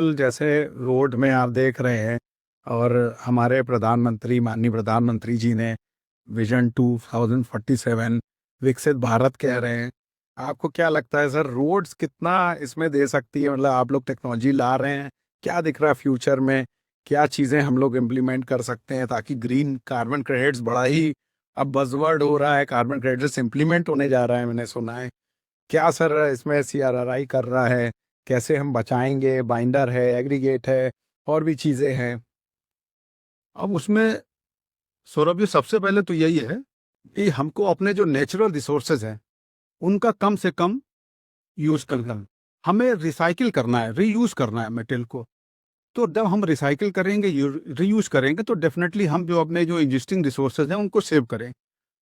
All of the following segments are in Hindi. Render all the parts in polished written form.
कल जैसे रोड में आप देख रहे हैं और हमारे प्रधानमंत्री माननीय प्रधानमंत्री जी ने विजन 2047 विकसित भारत कह रहे हैं। आपको क्या लगता है सर, रोड्स कितना इसमें दे सकती है? मतलब आप लोग टेक्नोलॉजी ला रहे हैं, क्या दिख रहा है फ्यूचर में? क्या चीज़ें हम लोग इम्प्लीमेंट कर सकते हैं ताकि ग्रीन कार्बन क्रेडिट्स बड़ा ही अब बज़वर्ड हो रहा है, कार्बन क्रेडिट्स इम्प्लीमेंट होने जा रहा है, मैंने सुना है। क्या सर इसमें सीआरआरआई कर रहा है? कैसे हम बचाएंगे? बाइंडर है, एग्रीगेट है, और भी चीज़ें हैं। अब उसमें सौरभ जी सबसे पहले तो यही है कि हमको अपने जो नेचुरल रिसोर्सेज हैं उनका कम से कम यूज करना है। हमें रिसाइकिल करना है, रीयूज करना है मटेरियल को। तो जब हम रिसाइकिल करेंगे, रीयूज करेंगे, तो डेफिनेटली हम जो अपने जो एग्जिस्टिंग रिसोर्सेज हैं उनको सेव करें।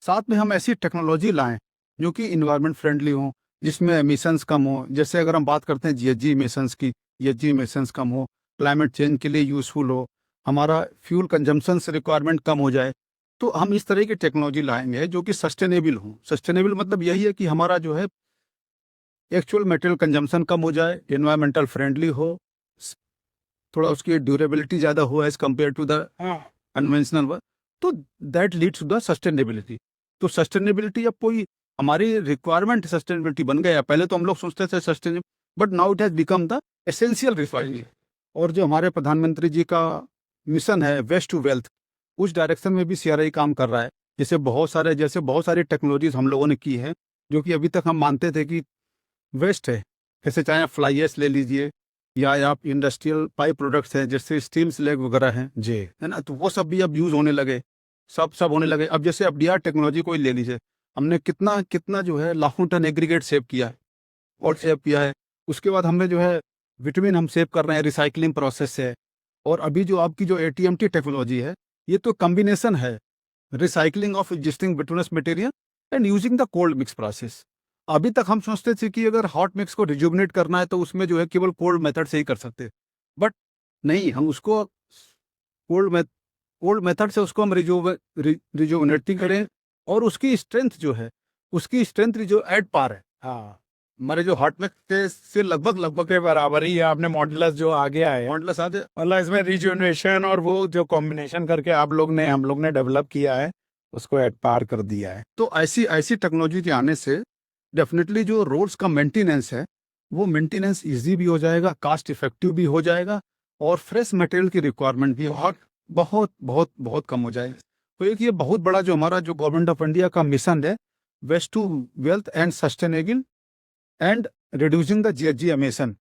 साथ में हम ऐसी टेक्नोलॉजी लाएं जो कि इन्वायरमेंट फ्रेंडली हो, जिसमें एमिशंस कम हो। जैसे अगर हम बात करते हैं जीएचजी एमिशंस की, जीएचजी एमिशंस कम हो, क्लाइमेट चेंज के लिए यूजफुल हो, हमारा फ्यूल कंजम्पशन से रिक्वायरमेंट कम हो जाए, तो हम इस तरह की टेक्नोलॉजी लाएंगे जो कि सस्टेनेबल हो। सस्टेनेबल मतलब यही है कि हमारा जो है एक्चुअल मटेरियल कंजम्पशन कम हो जाए, एनवायरमेंटल फ्रेंडली हो, थोड़ा उसकी ड्यूरेबिलिटी ज़्यादा हो as compare to the conventional work. तो that leads to the sustainability. तो सस्टेनेबिलिटी अब कोई हमारी रिक्वायरमेंट सस्टेनेबिलिटी बन गया। पहले तो हम लोग सोचते थे sustainable, but now it has become the essential requirement. और जो हमारे प्रधानमंत्री जी का मिशन है वेस्ट टू वेल्थ, उस डायरेक्शन में भी सीआरआई काम कर रहा है। जैसे बहुत सारी टेक्नोलॉजीज हम लोगों ने की है जो कि अभी तक हम मानते थे कि वेस्ट है। जैसे चाहे आप फ्लाई एश ले लीजिए, या आप इंडस्ट्रियल पाइप प्रोडक्ट्स हैं जैसे स्टील स्लैग वगैरह हैं जी, है ना, तो वो सब भी अब यूज होने लगे, सब होने लगे। अब जैसे अब डीआर टेक्नोलॉजी को ही ले लीजिए, हमने कितना कितना जो है लाखों टन एग्रीगेट सेव किया है और सेव किया है। उसके बाद हमने जो है विटामिन हम सेव कर रहे हैं रिसाइकलिंग प्रोसेस से। और अभी जो आपकी जो एटीएमटी टेक्नोलॉजी है, ये तो कम्बिनेशन है recycling of existing bituminous material and using the cold mix process. अभी तक हम सोचते थे कि अगर हॉट मिक्स को रिजुविनेट करना है तो उसमें जो है केवल कोल्ड मेथड से ही कर सकते, बट नहीं, हम उसको कोल्ड में कोल्ड मेथड से उसको हम रिजुविनेट करें। और उसकी स्ट्रेंथ जो है, उसकी स्ट्रेंथ जो एट पार है हाँ, हमारे जो हॉट मिक्स से लगभग लगभग के बराबर ही है। आपने मॉडुलस जो आगे आए, मॉडल आते। मतलब इसमें रिजुविनेशन और वो जो कॉम्बिनेशन करके हम लोग ने डेवलप किया है, उसको एट पार कर दिया है। तो ऐसी ऐसी टेक्नोलॉजी के आने से डेफिनेटली जो रोड्स का मेंटेनेंस है, वो मेंटेनेंस इजी भी हो जाएगा, कास्ट इफेक्टिव भी हो जाएगा, और फ्रेश मटेरियल की रिक्वायरमेंट भी बहुत बहुत बहुत बहुत कम हो जाएगी। तो एक ये बहुत बड़ा जो हमारा जो गवर्नमेंट ऑफ इंडिया का मिशन है, waste to wealth and sustainable and reducing the GHG emission,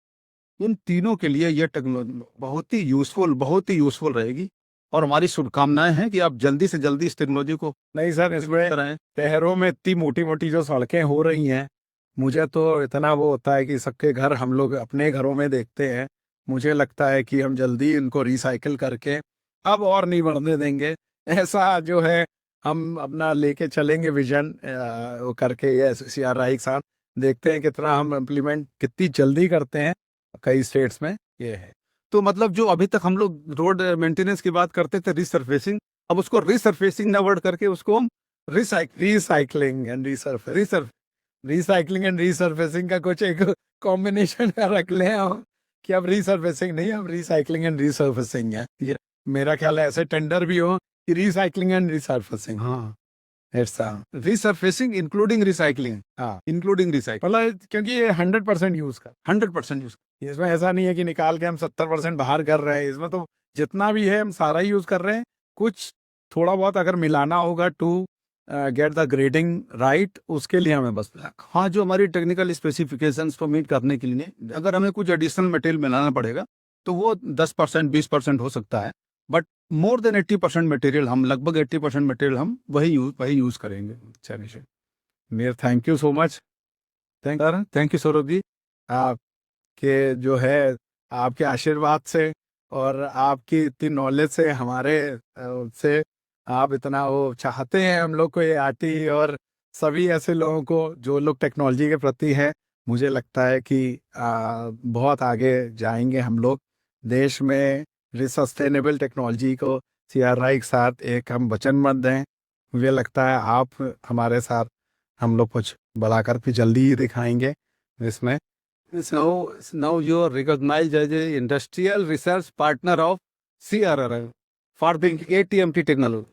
इन तीनों के लिए ये टेक्नोलॉजी बहुत ही यूजफुल रहेगी। और हमारी शुभकामनाएं हैं कि आप जल्दी से जल्दी इस टेक्नोलॉजी को नहीं सर, इसमें कराएं। शहरों में इतनी मोटी मोटी जो सड़कें हो रही हैं, मुझे तो इतना वो होता है कि सबके घर हम लोग अपने घरों में देखते हैं। मुझे लगता है कि हम जल्दी इनको रिसाइकिल करके अब और नहीं बढ़ने देंगे। ऐसा जो है हम अपना लेके चलेंगे विजन, वो करके ये सीआरआई के साथ देखते हैं कितना हम इम्प्लीमेंट कितनी जल्दी करते हैं कई स्टेट्स में। ये है। तो मतलब जो अभी तक हम लोग रोड मेंटेनेंस की बात करते थे रिसरफेसिंग, अब उसको रिसरफेसिंग ना वर्ड करके उसको हम recycling and resurf recycling and resurfacing का कुछ एक कॉम्बिनेशन का रख लें हम, कि अब रिसर्फेसिंग नहीं, अब रिसाइकलिंग एंड रिसर्फेसिंग है। ये। मेरा ख्याल है ऐसे टेंडर भी हो कि रिसाइकलिंग एंड रिसर्फेसिंग। हाँ, ऐसा। रिसरफेसिंग इंक्लूडिंग रिसाइकलिंग, हाँ, इंक्लूडिंग रिसाइकलिंग मतलब क्योंकि ये 100% यूज कर, 100% यूज। इसमें ऐसा नहीं है कि निकाल के हम 70% बाहर कर रहे हैं। इसमें तो जितना भी है हम सारा ही यूज कर रहे हैं। कुछ थोड़ा बहुत अगर मिलाना होगा to get the grading right, उसके लिए हमें बस। हाँ, जो हमारी टेक्निकल स्पेसिफिकेशंस को मीट करने के लिए अगर हमें कुछ एडिशनल मटेरियल मिलाना पड़ेगा तो वो 10% 20% हो सकता है, बट मोर देन 80% मटेरियल, हम लगभग 80% मटेरियल हम वही यूज करेंगे। चलिए, मेरे thank you so much thank you Saurabh ji. आपके जो है, आपके आशीर्वाद से और आपकी इतनी नॉलेज से हमारे से आप इतना वो चाहते हैं हम लोग को ये आती, और सभी ऐसे लोगों को जो लोग टेक्नोलॉजी के प्रति हैं, मुझे लगता है कि बहुत आगे जाएंगे हम लोग। देश में सस्टेनेबल टेक्नोलॉजी को सीआरआई के साथ एक हम वचनबद्ध हैं। मुझे लगता है आप हमारे साथ हम लोग कुछ बढ़ाकर फिर जल्दी ही दिखाएंगे इसमें। Now you are recognized as a industrial research partner of CRRL for the ATMT technology.